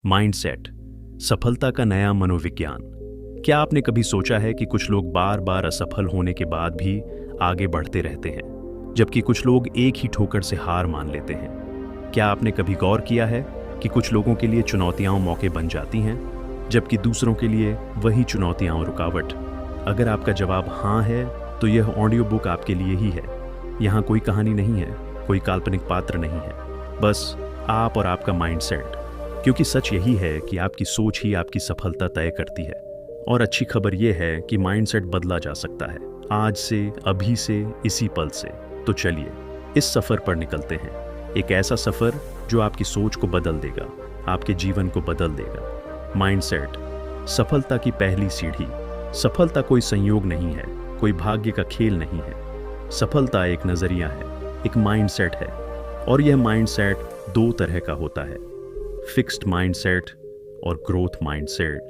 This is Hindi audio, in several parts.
माइंडसेट, सफलता का नया मनोविज्ञान। क्या आपने कभी सोचा है कि कुछ लोग बार बार असफल होने के बाद भी आगे बढ़ते रहते हैं, जबकि कुछ लोग एक ही ठोकर से हार मान लेते हैं? क्या आपने कभी गौर किया है कि कुछ लोगों के लिए चुनौतियां मौके बन जाती हैं, जबकि दूसरों के लिए वही चुनौतियां रुकावट? अगर आपका जवाब हाँ है, तो यह ऑडियो बुक आपके लिए ही है। यहाँ कोई कहानी नहीं है, कोई काल्पनिक पात्र नहीं है, बस आप और आपका माइंडसेट। क्योंकि सच यही है कि आपकी सोच ही आपकी सफलता तय करती है। और अच्छी खबर यह है कि माइंडसेट बदला जा सकता है, आज से, अभी से, इसी पल से। तो चलिए इस सफर पर निकलते हैं, एक ऐसा सफर जो आपकी सोच को बदल देगा, आपके जीवन को बदल देगा। माइंडसेट, सफलता की पहली सीढ़ी। सफलता कोई संयोग नहीं है, कोई भाग्य का खेल नहीं है। सफलता एक नजरिया है, एक माइंडसेट है। और यह माइंडसेट दो तरह का होता है, फिक्स्ड माइंडसेट और ग्रोथ माइंडसेट।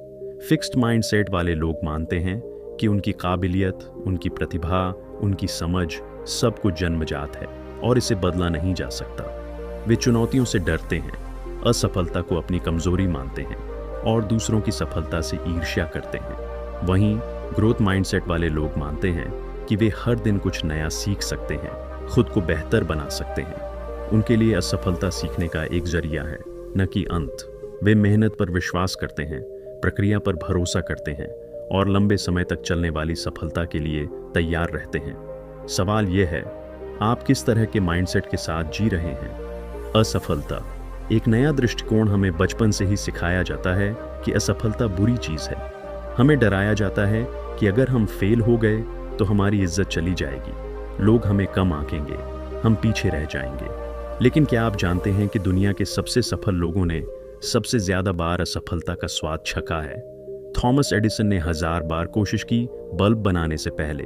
फिक्स्ड माइंडसेट वाले लोग मानते हैं कि उनकी काबिलियत, उनकी प्रतिभा, उनकी समझ सब कुछ जन्मजात है और इसे बदला नहीं जा सकता। वे चुनौतियों से डरते हैं, असफलता को अपनी कमजोरी मानते हैं और दूसरों की सफलता से ईर्ष्या करते हैं। वहीं ग्रोथ माइंडसेट वाले लोग मानते हैं कि वे हर दिन कुछ नया सीख सकते हैं, खुद को बेहतर बना सकते हैं। उनके लिए असफलता सीखने का एक जरिया है, न कि अंत। वे मेहनत पर विश्वास करते हैं, प्रक्रिया पर भरोसा करते हैं और लंबे समय तक चलने वाली सफलता के लिए तैयार रहते हैं। सवाल यह है, आप किस तरह के माइंडसेट के साथ जी रहे हैं? असफलता एक नया दृष्टिकोण। हमें बचपन से ही सिखाया जाता है कि असफलता बुरी चीज है। हमें डराया जाता है कि अगर हम फेल हो गए तो हमारी इज्जत चली जाएगी, लोग हमें कम आंकेंगे, हम पीछे रह जाएंगे। लेकिन क्या आप जानते हैं कि दुनिया के सबसे सफल लोगों ने सबसे ज्यादा बार असफलता का स्वाद चखा है? थॉमस एडिसन ने 1000 बार कोशिश की बल्ब बनाने से पहले।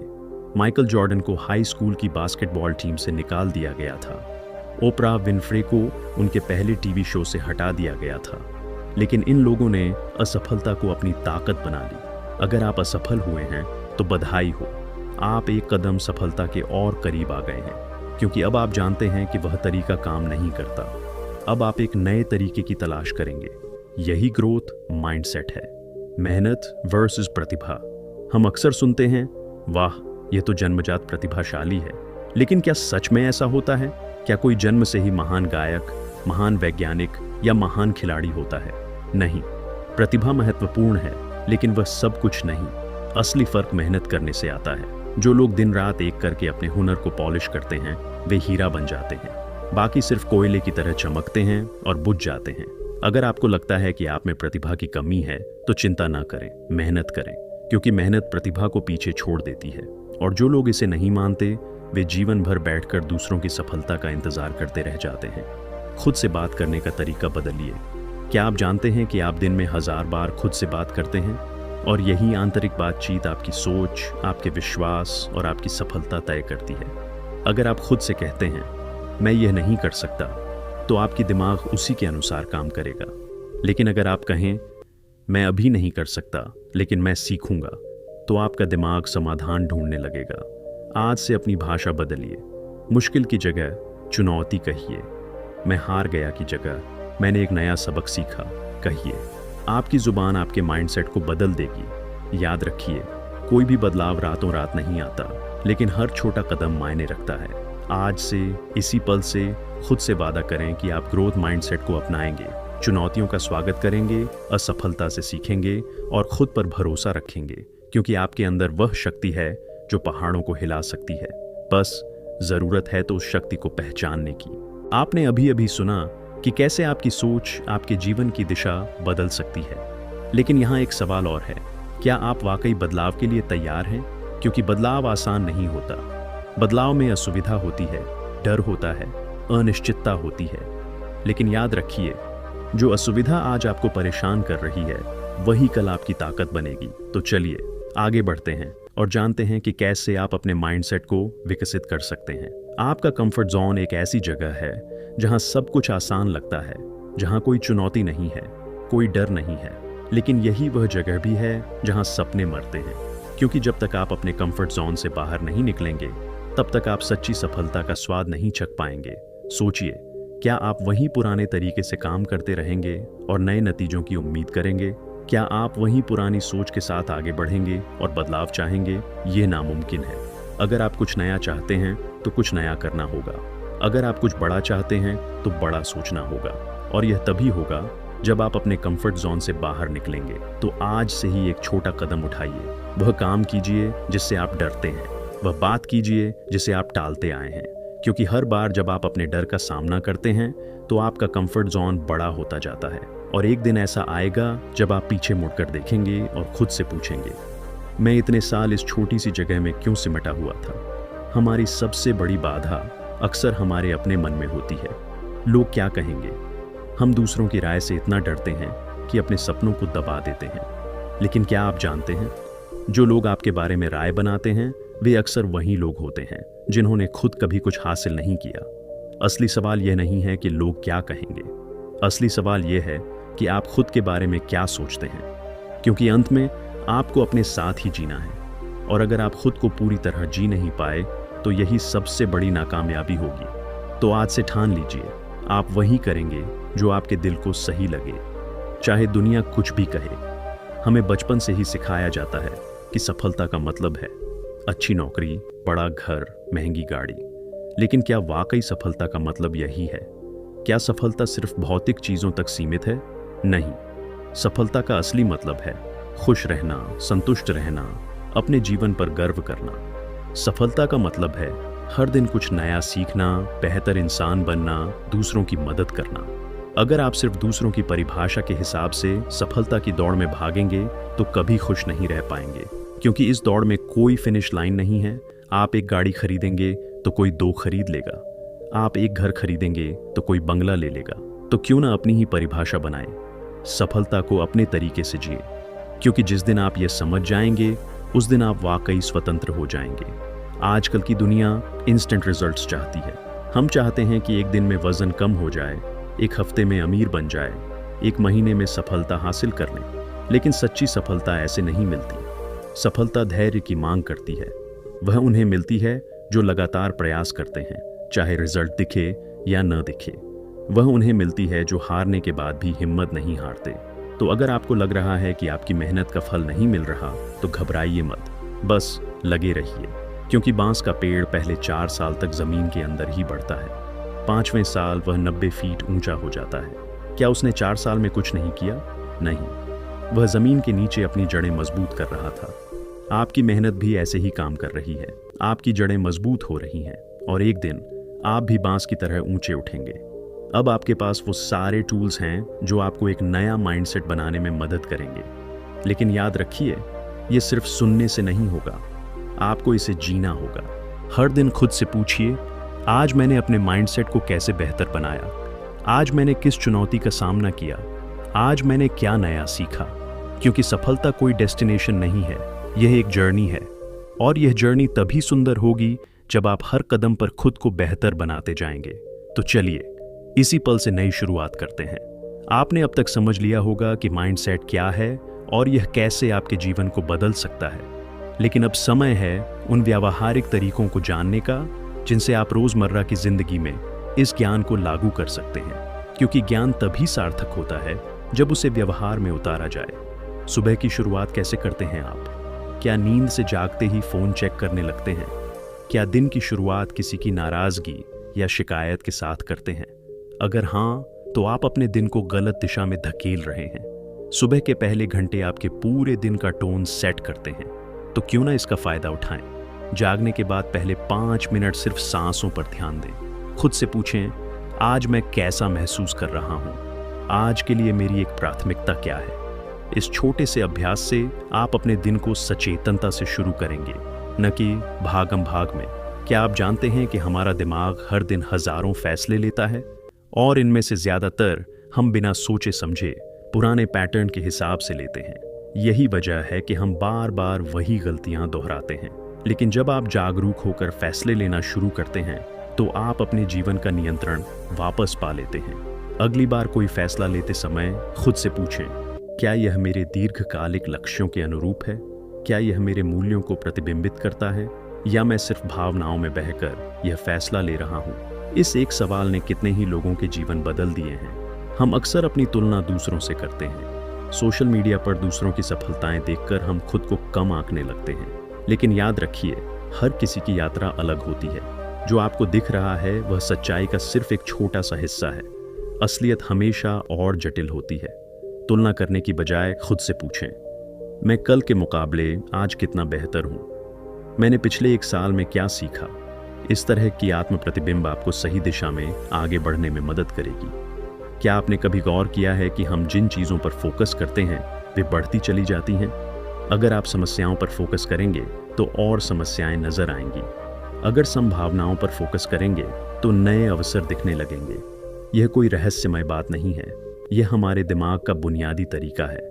माइकल जॉर्डन को हाई स्कूल की बास्केटबॉल टीम से निकाल दिया गया था। ओपरा विनफ्रे को उनके पहले टीवी शो से हटा दिया गया था। लेकिन इन लोगों ने असफलता को अपनी ताकत बना ली। अगर आप असफल हुए हैं तो बधाई हो, आप एक कदम सफलता के और करीब आ गए हैं, क्योंकि अब आप जानते हैं कि वह तरीका काम नहीं करता। अब आप एक नए तरीके की तलाश करेंगे। यही ग्रोथ माइंडसेट है, मेहनत वर्सेस प्रतिभा। हम अक्सर सुनते हैं, वाह यह तो जन्मजात प्रतिभाशाली है। लेकिन क्या सच में ऐसा होता है? क्या कोई जन्म से ही महान गायक, महान वैज्ञानिक या महान खिलाड़ी होता है? नहीं। प्रतिभा महत्वपूर्ण है, लेकिन वह सब कुछ नहीं। असली फर्क मेहनत करने से आता है। जो लोग दिन रात एक करके अपने हुनर को पॉलिश करते हैं, वे हीरा बन जाते हैं। बाकी सिर्फ कोयले की तरह चमकते हैं और बुझ जाते हैं। अगर आपको लगता है कि आप में प्रतिभा की कमी है, तो चिंता ना करें, मेहनत करें, क्योंकि मेहनत प्रतिभा को पीछे छोड़ देती है। और जो लोग इसे नहीं मानते, वे जीवन भर बैठकर दूसरों की सफलता का इंतजार करते रह जाते हैं। खुद से बात करने का तरीका बदलिए। क्या आप जानते हैं कि आप दिन में 1000 बार खुद से बात करते हैं? और यही आंतरिक बातचीत आपकी सोच, आपके विश्वास और आपकी सफलता तय करती है। अगर आप खुद से कहते हैं, मैं यह नहीं कर सकता, तो आपकी दिमाग उसी के अनुसार काम करेगा। लेकिन अगर आप कहें, मैं अभी नहीं कर सकता, लेकिन मैं सीखूंगा, तो आपका दिमाग समाधान ढूंढने लगेगा। आज से अपनी भाषा बदलिए। मुश्किल की जगह चुनौती कहिए। मैं हार गया की जगह मैंने एक नया सबक सीखा कहिए। आपकी जुबान आपके माइंडसेट को बदल देगी। याद रखिए, कोई भी बदलाव रातों रात नहीं आता, लेकिन हर छोटा कदम मायने रखता है। आज से, इसी पल से खुद से वादा करें कि आप ग्रोथ माइंडसेट को अपनाएंगे, चुनौतियों का स्वागत करेंगे, असफलता से सीखेंगे और खुद पर भरोसा रखेंगे, क्योंकि आपके अंदर वह शक्ति है जो पहाड़ों को हिला सकती है। बस जरूरत है तो उस शक्ति को पहचानने की। आपने अभी अभी सुना कि कैसे आपकी सोच आपके जीवन की दिशा बदल सकती है। लेकिन यहाँ एक सवाल और है, क्या आप वाकई बदलाव के लिए तैयार हैं? क्योंकि बदलाव आसान नहीं होता। बदलाव में असुविधा होती है, डर होता है, अनिश्चितता होती है। लेकिन याद रखिए, जो असुविधा आज आपको परेशान कर रही है, वही कल आपकी ताकत बनेगी। तो चलिए आगे बढ़ते हैं और जानते हैं कि कैसे आप अपने माइंडसेट को विकसित कर सकते हैं। आपका कंफर्ट जोन एक ऐसी जगह है जहां सब कुछ आसान लगता है, जहां कोई चुनौती नहीं है, कोई डर नहीं है। लेकिन यही वह जगह भी है जहां सपने मरते हैं, क्योंकि जब तक आप अपने कंफर्ट जोन से बाहर नहीं निकलेंगे, तब तक आप सच्ची सफलता का स्वाद नहीं चख पाएंगे। सोचिए, क्या आप वही पुराने तरीके से काम करते रहेंगे और नए नतीजों की उम्मीद करेंगे? क्या आप वही पुरानी सोच के साथ आगे बढ़ेंगे और बदलाव चाहेंगे? ये नामुमकिन है। अगर आप कुछ नया चाहते हैं तो कुछ नया करना होगा। अगर आप कुछ बड़ा चाहते हैं तो बड़ा सोचना होगा, और यह तभी होगा जब आप अपने कंफर्ट जोन से बाहर निकलेंगे। तो आज से ही एक छोटा कदम उठाइए। वह काम कीजिए जिससे आप डरते हैं, वह बात कीजिए जिसे आप टालते आए हैं, क्योंकि हर बार जब आप अपने डर का सामना करते हैं तो आपका कंफर्ट जोन बड़ा होता जाता है। और एक दिन ऐसा आएगा जब आप पीछे मुड़कर देखेंगे और खुद से पूछेंगे, मैं इतने साल इस छोटी सी जगह में क्यों सिमटा हुआ था? हमारी सबसे बड़ी बाधा अक्सर हमारे अपने मन में होती है। लोग क्या कहेंगे? हम दूसरों की राय से इतना डरते हैं कि अपने सपनों को दबा देते हैं। लेकिन क्या आप जानते हैं, जो लोग आपके बारे में राय बनाते हैं वे अक्सर वही लोग होते हैं जिन्होंने खुद कभी कुछ हासिल नहीं किया। असली सवाल यह नहीं है कि लोग क्या कहेंगे, असली सवाल यह है कि आप खुद के बारे में क्या सोचते हैं, क्योंकि अंत में आपको अपने साथ ही जीना है। और अगर आप खुद को पूरी तरह जी नहीं पाए तो यही सबसे बड़ी नाकामयाबी होगी। तो आज से ठान लीजिए, आप वही करेंगे जो आपके दिल को सही लगे, चाहे दुनिया कुछ भी कहे। हमें बचपन से ही सिखाया जाता है कि सफलता का मतलब है अच्छी नौकरी, बड़ा घर, महंगी गाड़ी। लेकिन क्या वाकई सफलता का मतलब यही है? क्या सफलता सिर्फ भौतिक चीजों तक सीमित है? नहीं, सफलता का असली मतलब है खुश रहना, संतुष्ट रहना, अपने जीवन पर गर्व करना। सफलता का मतलब है हर दिन कुछ नया सीखना, बेहतर इंसान बनना, दूसरों की मदद करना। अगर आप सिर्फ दूसरों की परिभाषा के हिसाब से सफलता की दौड़ में भागेंगे तो कभी खुश नहीं रह पाएंगे, क्योंकि इस दौड़ में कोई फिनिश लाइन नहीं है। आप एक गाड़ी खरीदेंगे तो कोई 2 खरीद लेगा, आप एक घर खरीदेंगे तो कोई बंगला ले लेगा। तो क्यों ना अपनी ही परिभाषा बनाएं, सफलता को अपने तरीके से जिए, क्योंकि जिस दिन आप ये समझ जाएंगे उस दिन आप वाकई स्वतंत्र हो जाएंगे। आजकल की दुनिया इंस्टेंट रिजल्ट्स चाहती है। हम चाहते हैं कि एक दिन में वजन कम हो जाए, एक हफ्ते में अमीर बन जाए, एक महीने में सफलता हासिल कर लें। लेकिन सच्ची सफलता ऐसे नहीं मिलती। सफलता धैर्य की मांग करती है। वह उन्हें मिलती है जो लगातार प्रयास करते हैं, चाहे रिजल्ट दिखे या न दिखे। वह उन्हें मिलती है जो हारने के बाद भी हिम्मत नहीं हारते। तो अगर आपको लग रहा है कि आपकी मेहनत का फल नहीं मिल रहा तो घबराइए मत, बस लगे रहिए, क्योंकि बांस का पेड़ पहले 4 साल तक जमीन के अंदर ही बढ़ता है। 5वें साल वह 90 फीट ऊंचा हो जाता है। क्या उसने 4 साल में कुछ नहीं किया? नहीं, वह जमीन के नीचे अपनी जड़ें मजबूत कर रहा था। आपकी मेहनत भी ऐसे ही काम कर रही है। आपकी जड़ें मजबूत हो रही हैं और एक दिन आप भी बांस की तरह ऊंचे उठेंगे। अब आपके पास वो सारे टूल्स हैं जो आपको एक नया माइंडसेट बनाने में मदद करेंगे। लेकिन याद रखिए, ये सिर्फ सुनने से नहीं होगा, आपको इसे जीना होगा। हर दिन खुद से पूछिए, आज मैंने अपने माइंडसेट को कैसे बेहतर बनाया? आज मैंने किस चुनौती का सामना किया? आज मैंने क्या नया सीखा? क्योंकि सफलता कोई डेस्टिनेशन नहीं है, यह एक जर्नी है। और यह जर्नी तभी सुंदर होगी जब आप हर कदम पर खुद को बेहतर बनाते जाएंगे। तो चलिए इसी पल से नई शुरुआत करते हैं। आपने अब तक समझ लिया होगा कि माइंडसेट क्या है और यह कैसे आपके जीवन को बदल सकता है। लेकिन अब समय है उन व्यावहारिक तरीकों को जानने का जिनसे आप रोजमर्रा की जिंदगी में इस ज्ञान को लागू कर सकते हैं, क्योंकि ज्ञान तभी सार्थक होता है जब उसे व्यवहार में उतारा जाए। सुबह की शुरुआत कैसे करते हैं आप? क्या नींद से जागते ही फोन चेक करने लगते हैं? क्या दिन की शुरुआत किसी की नाराजगी या शिकायत के साथ करते हैं? अगर हाँ, तो आप अपने दिन को गलत दिशा में धकेल रहे हैं। सुबह के पहले घंटे आपके पूरे दिन का टोन सेट करते हैं, तो क्यों ना इसका फायदा उठाएं। जागने के बाद पहले 5 मिनट सिर्फ सांसों पर ध्यान दें। खुद से पूछें, आज मैं कैसा महसूस कर रहा हूं? आज के लिए मेरी एक प्राथमिकता क्या है? इस छोटे से अभ्यास से आप अपने दिन को सचेतनता से शुरू करेंगे, न कि भागम भाग में। क्या आप जानते हैं कि हमारा दिमाग हर दिन हजारों फैसले लेता है और इनमें से ज्यादातर हम बिना सोचे समझे पुराने पैटर्न के हिसाब से लेते हैं। यही वजह है कि हम बार बार वही गलतियां दोहराते हैं। लेकिन जब आप जागरूक होकर फैसले लेना शुरू करते हैं तो आप अपने जीवन का नियंत्रण वापस पा लेते हैं। अगली बार कोई फैसला लेते समय खुद से पूछें, क्या यह मेरे दीर्घकालिक लक्ष्यों के अनुरूप है? क्या यह मेरे मूल्यों को प्रतिबिंबित करता है, या मैं सिर्फ भावनाओं में बहकर यह फैसला ले रहा हूं? इस एक सवाल ने कितने ही लोगों के जीवन बदल दिए हैं। हम अक्सर अपनी तुलना दूसरों से करते हैं। सोशल मीडिया पर दूसरों की सफलताएं देखकर हम खुद को कम आंकने लगते हैं। लेकिन याद रखिए, हर किसी की यात्रा अलग होती है। जो आपको दिख रहा है वह सच्चाई का सिर्फ एक छोटा सा हिस्सा है। असलियत हमेशा और जटिल होती है। तुलना करने की बजाय खुद से पूछें, मैं कल के मुकाबले आज कितना बेहतर हूँ? मैंने पिछले एक साल में क्या सीखा? इस तरह की आत्म प्रतिबिंब आपको सही दिशा में आगे बढ़ने में मदद करेगी। क्या आपने कभी गौर किया है कि हम जिन चीज़ों पर फोकस करते हैं वे बढ़ती चली जाती हैं? अगर आप समस्याओं पर फोकस करेंगे तो और समस्याएं नजर आएंगी। अगर संभावनाओं पर फोकस करेंगे तो नए अवसर दिखने लगेंगे। यह कोई रहस्यमय बात नहीं है, यह हमारे दिमाग का बुनियादी तरीका है।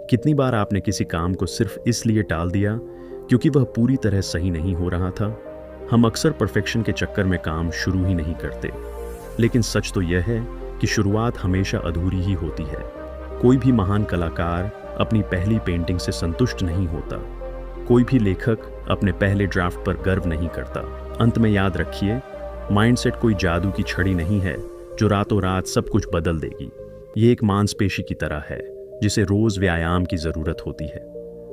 कितनी बार आपने किसी काम को सिर्फ इसलिए टाल दिया क्योंकि वह पूरी तरह सही नहीं हो रहा था? हम अक्सर परफेक्शन के चक्कर में काम शुरू ही नहीं करते। लेकिन सच तो यह है कि शुरुआत हमेशा अधूरी ही होती है। कोई भी महान कलाकार अपनी पहली पेंटिंग से संतुष्ट नहीं होता। कोई भी लेखक अपने पहले ड्राफ्ट पर गर्व नहीं करता। अंत में याद रखिए, माइंडसेट कोई जादू की छड़ी नहीं है जो रातों रात सब कुछ बदल देगी। ये एक मांसपेशी की तरह है जिसे रोज व्यायाम की जरूरत होती है।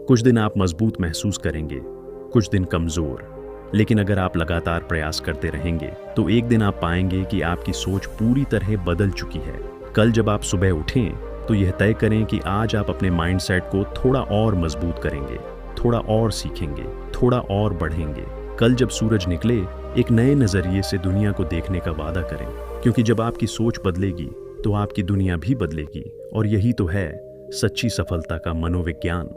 कुछ दिन आप मजबूत महसूस करेंगे, कुछ दिन कमजोर। लेकिन अगर आप लगातार प्रयास करते रहेंगे तो एक दिन आप पाएंगे कि आपकी सोच पूरी तरह बदल चुकी है। कल जब आप सुबह उठें तो यह तय करें कि आज आप अपने माइंडसेट को थोड़ा और मजबूत करेंगे, थोड़ा और सीखेंगे, थोड़ा और बढ़ेंगे। कल जब सूरज निकले, एक नए नजरिए से दुनिया को देखने का वादा करें, क्योंकि जब आपकी सोच बदलेगी तो आपकी दुनिया भी बदलेगी। और यही तो है सच्ची सफलता का मनोविज्ञान।